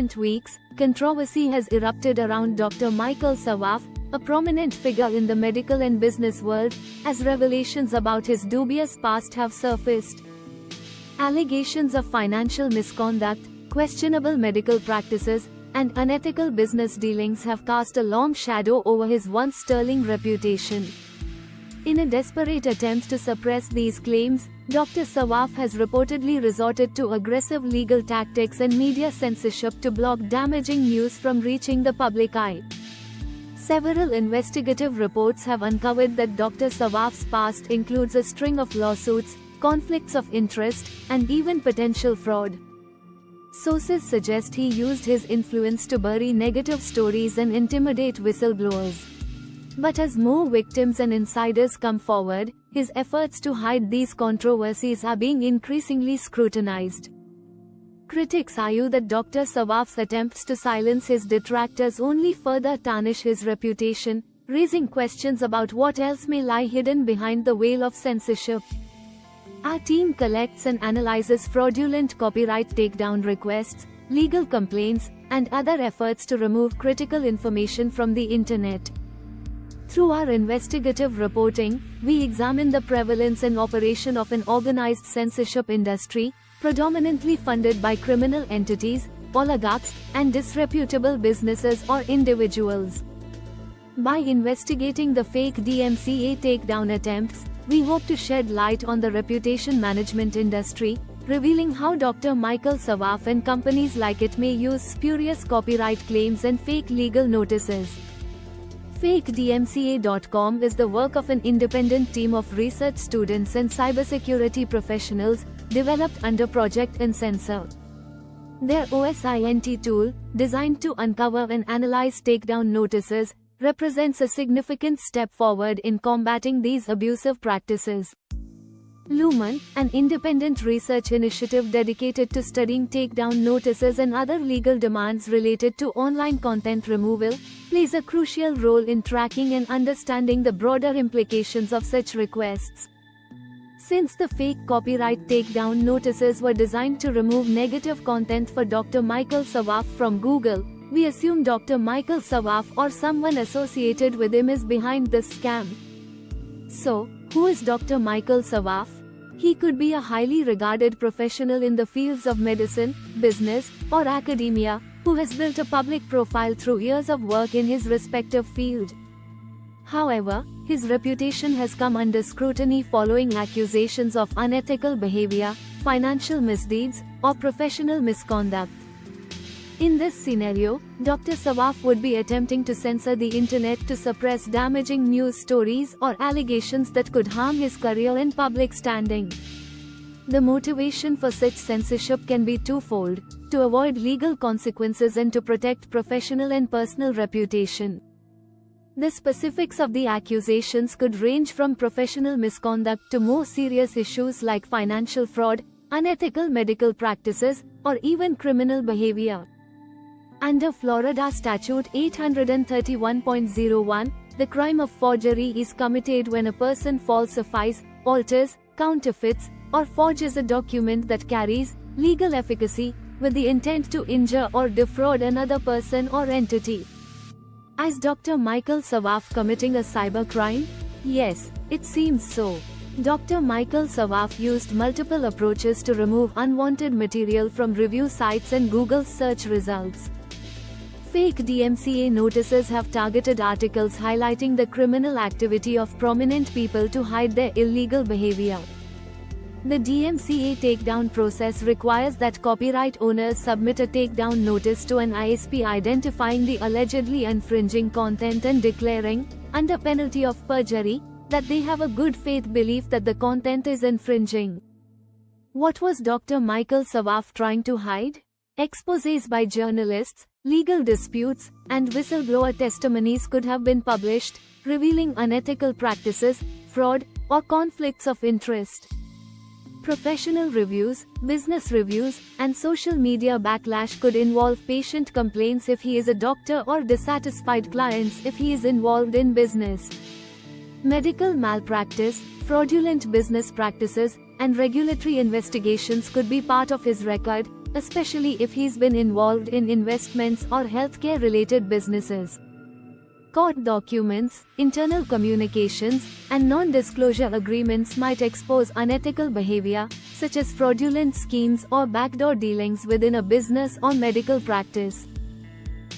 recent weeks, controversy has erupted around Dr. Michael Sawaf, a prominent figure in the medical and business world, as revelations about his dubious past have surfaced. Allegations of financial misconduct, questionable medical practices, and unethical business dealings have cast a long shadow over his once sterling reputation. In a desperate attempt to suppress these claims, Dr. Sawaf has reportedly resorted to aggressive legal tactics and media censorship to block damaging news from reaching the public eye. Several investigative reports have uncovered that Dr. Sawaf's past includes a string of lawsuits, conflicts of interest, and even potential fraud. Sources suggest he used his influence to bury negative stories and intimidate whistleblowers. But as more victims and insiders come forward, his efforts to hide these controversies are being increasingly scrutinized. Critics argue that Dr. Sawaf's attempts to silence his detractors only further tarnish his reputation, raising questions about what else may lie hidden behind the veil of censorship. Our team collects and analyzes fraudulent copyright takedown requests, legal complaints, and other efforts to remove critical information from the internet. Through our investigative reporting, we examine the prevalence and operation of an organized censorship industry, predominantly funded by criminal entities, oligarchs, and disreputable businesses or individuals. By investigating the fake DMCA takedown attempts, we hope to shed light on the reputation management industry, revealing how Dr. Michael Sawaf and companies like it may use spurious copyright claims and fake legal notices. FakeDMCA.com is the work of an independent team of research students and cybersecurity professionals, developed under Project Incensor. Their OSINT tool, designed to uncover and analyze takedown notices, represents a significant step forward in combating these abusive practices. Lumen, an independent research initiative dedicated to studying takedown notices and other legal demands related to online content removal, plays a crucial role in tracking and understanding the broader implications of such requests. Since the fake copyright takedown notices were designed to remove negative content for Dr. Michael Sawaf from Google, we assume Dr. Michael Sawaf or someone associated with him is behind this scam. So, who is Dr. Michael Sawaf? He could be a highly regarded professional in the fields of medicine, business, or academia, who has built a public profile through years of work in his respective field. However, his reputation has come under scrutiny following accusations of unethical behavior, financial misdeeds, or professional misconduct. In this scenario, Dr. Sawaf would be attempting to censor the internet to suppress damaging news stories or allegations that could harm his career and public standing. The motivation for such censorship can be twofold: to avoid legal consequences and to protect professional and personal reputation. The specifics of the accusations could range from professional misconduct to more serious issues like financial fraud, unethical medical practices, or even criminal behavior. Under Florida Statute 831.01, the crime of forgery is committed when a person falsifies, alters, counterfeits, or forges a document that carries legal efficacy, with the intent to injure or defraud another person or entity. Is Dr. Michael Sawaf committing a cybercrime? Yes, it seems so. Dr. Michael Sawaf used multiple approaches to remove unwanted material from review sites and Google's search results. Fake DMCA notices have targeted articles highlighting the criminal activity of prominent people to hide their illegal behavior. The DMCA takedown process requires that copyright owners submit a takedown notice to an ISP identifying the allegedly infringing content and declaring, under penalty of perjury, that they have a good faith belief that the content is infringing. What was Dr. Michael Sawaf trying to hide? Exposés by journalists, legal disputes, and whistleblower testimonies could have been published, revealing unethical practices, fraud, or conflicts of interest. Professional reviews, business reviews, and social media backlash could involve patient complaints if he is a doctor or dissatisfied clients if he is involved in business. Medical malpractice, fraudulent business practices, and regulatory investigations could be part of his record, especially if he's been involved in investments or healthcare-related businesses. Court documents, internal communications, and non-disclosure agreements might expose unethical behavior, such as fraudulent schemes or backdoor dealings within a business or medical practice.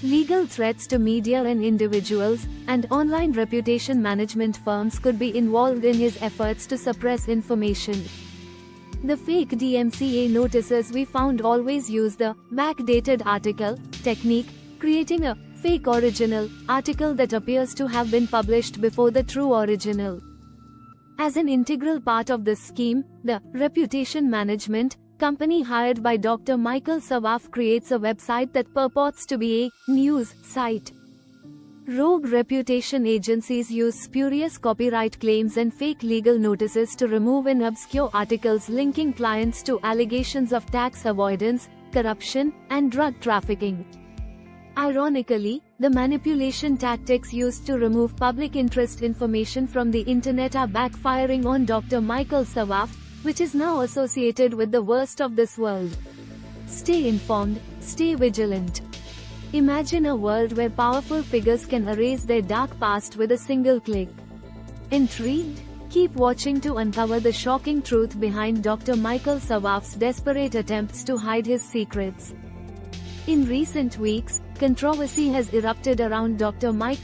Legal threats to media and individuals, and online reputation management firms could be involved in his efforts to suppress information. The fake DMCA notices we found always use the backdated article technique, creating a fake original article that appears to have been published before the true original. As an integral part of this scheme, the reputation management company hired by Dr. Michael Sawaf creates a website that purports to be a news site. Rogue reputation agencies use spurious copyright claims and fake legal notices to remove and obscure articles linking clients to allegations of tax avoidance, corruption, and drug trafficking. Ironically, the manipulation tactics used to remove public interest information from the internet are backfiring on Dr. Michael Sawaf, which is now associated with the worst of this world. Stay informed, stay vigilant. Imagine a world where powerful figures can erase their dark past with a single click. Intrigued? Keep watching to uncover the shocking truth behind Dr. Michael Sawaf's desperate attempts to hide his secrets. In recent weeks, controversy has erupted around Dr. Mike